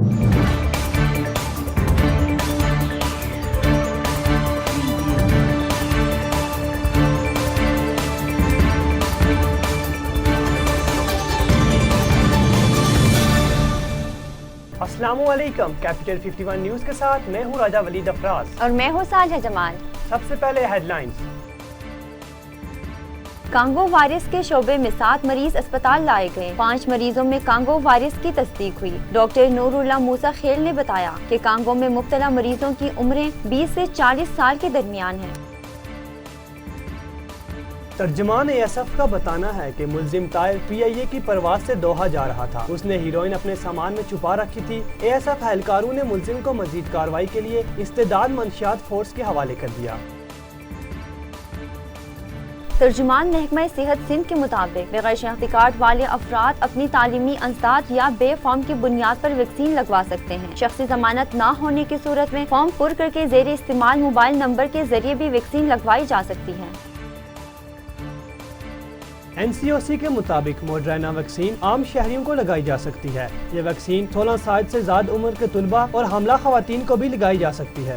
السلام علیکم، capital 51 news کے ساتھ میں ہوں راجہ ولید افراز اور میں ہوں ساجہ جمال۔ سب سے پہلے ہیڈ لائنز۔ کانگو وائرس کے شعبے میں 7 مریض اسپتال لائے گئے، 5 مریضوں میں کانگو وائرس کی تصدیق ہوئی۔ ڈاکٹر نور اللہ موسیٰ خیل نے بتایا کہ کانگو میں مبتلا مریضوں کی عمریں 20 سے 40 سال کے درمیان ہیں۔ ترجمان ASF کا بتانا ہے کہ ملزم طائر PIA کی پرواز سے دوحہ جا رہا تھا۔ اس نے ہیروئن اپنے سامان میں چھپا رکھی تھی۔ ASF اہلکاروں نے ملزم کو مزید کارروائی کے لیے استعداد منشیات فورس کے حوالے کر دیا۔ ترجمان محکمہ صحت سندھ کے مطابق بغیر شناختی کارڈ والے افراد اپنی تعلیمی انسداد یا بے فارم کی بنیاد پر ویکسین لگوا سکتے ہیں۔ شخصی ضمانت نہ ہونے کی صورت میں فارم پر کر کے زیر استعمال موبائل نمبر کے ذریعے بھی ویکسین لگوائی جا سکتی ہے۔ NCOC کے مطابق موڈرنا ویکسین عام شہریوں کو لگائی جا سکتی ہے۔ یہ ویکسین 16 سال سے زیادہ عمر کے طلباء اور حاملہ خواتین کو بھی لگائی جا سکتی ہے۔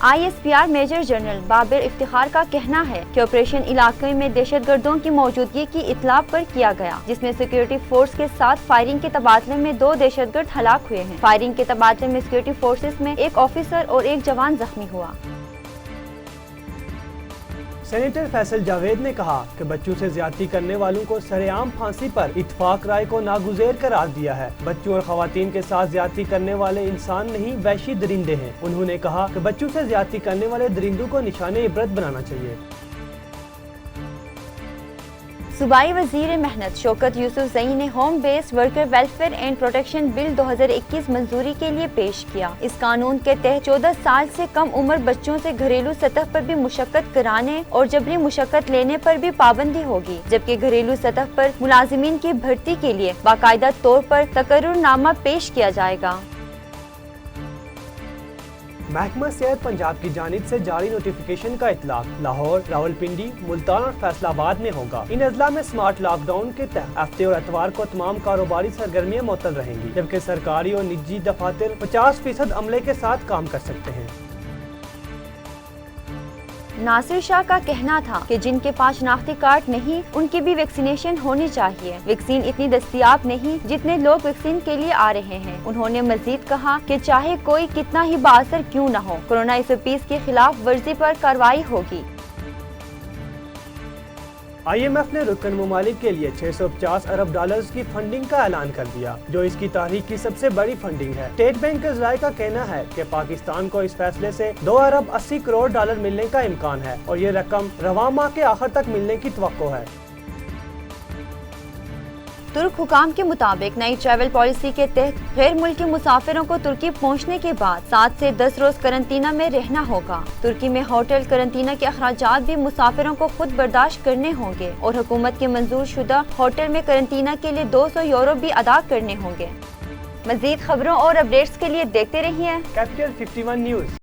ISPR major general Babar Iftikhar کا کہنا ہے کہ آپریشن علاقے میں دہشت گردوں کی موجودگی کی اطلاع پر کیا گیا، جس میں سیکورٹی فورس کے ساتھ فائرنگ کے تبادلے میں 2 دہشت گرد ہلاک ہوئے ہیں۔ فائرنگ کے تبادلے میں سیکورٹی فورسز میں 1 آفیسر اور 1 جوان زخمی ہوا۔ سینیٹر فیصل جاوید نے کہا کہ بچوں سے زیادتی کرنے والوں کو سرعام پھانسی پر اتفاق رائے کو ناگزیر قرار دیا ہے۔ بچوں اور خواتین کے ساتھ زیادتی کرنے والے انسان نہیں، وحشی درندے ہیں۔ انہوں نے کہا کہ بچوں سے زیادتی کرنے والے درندوں کو نشان عبرت بنانا چاہیے۔ صوبائی وزیر محنت شوکت یوسف زئی نے home base worker welfare and protection bill 2021 منظوری کے لیے پیش کیا۔ اس قانون کے تحت 14 سال سے کم عمر بچوں سے گھریلو سطح پر بھی مشقت کرانے اور جبری مشقت لینے پر بھی پابندی ہوگی، جبکہ گھریلو سطح پر ملازمین کی بھرتی کے لیے باقاعدہ طور پر تقرر نامہ پیش کیا جائے گا۔ محکمہ صحت پنجاب کی جانب سے جاری نوٹیفیکیشن کا اطلاق لاہور، راولپنڈی، ملتان اور فیصل آباد میں ہوگا۔ ان اضلاع میں سمارٹ لاک ڈاؤن کے تحت ہفتے اور اتوار کو تمام کاروباری سرگرمیاں معطل رہیں گی، جبکہ سرکاری اور نجی دفاتر 50% عملے کے ساتھ کام کر سکتے ہیں۔ ناصر شاہ کا کہنا تھا کہ جن کے پاس شناختی کارڈ نہیں ان کی بھی ویکسینیشن ہونی چاہیے۔ ویکسین اتنی دستیاب نہیں جتنے لوگ ویکسین کے لیے آ رہے ہیں۔ انہوں نے مزید کہا کہ چاہے کوئی کتنا ہی بااثر کیوں نہ ہو، کورونا SOPs کی خلاف ورزی پر کارروائی ہوگی۔ IMF نے رکن ممالک کے لیے $650 ارب کی فنڈنگ کا اعلان کر دیا، جو اس کی تاریخ کی سب سے بڑی فنڈنگ ہے۔ اسٹیٹ بینک کے ذرائع کا کہنا ہے کہ پاکستان کو اس فیصلے سے $2.80 ارب ملنے کا امکان ہے اور یہ رقم رواں ماہ کے آخر تک ملنے کی توقع ہے۔ ترک حکام کے مطابق نئی ٹریول پالیسی کے تحت غیر ملکی مسافروں کو ترکی پہنچنے کے بعد 7 سے 10 روز قرنطینہ میں رہنا ہوگا۔ ترکی میں ہوٹل قرنطینہ کے اخراجات بھی مسافروں کو خود برداشت کرنے ہوں گے اور حکومت کے منظور شدہ ہوٹل میں قرنطینہ کے لیے €200 بھی ادا کرنے ہوں گے۔ مزید خبروں اور اپڈیٹس کے لیے دیکھتے رہیے کیپٹل 51 نیوز۔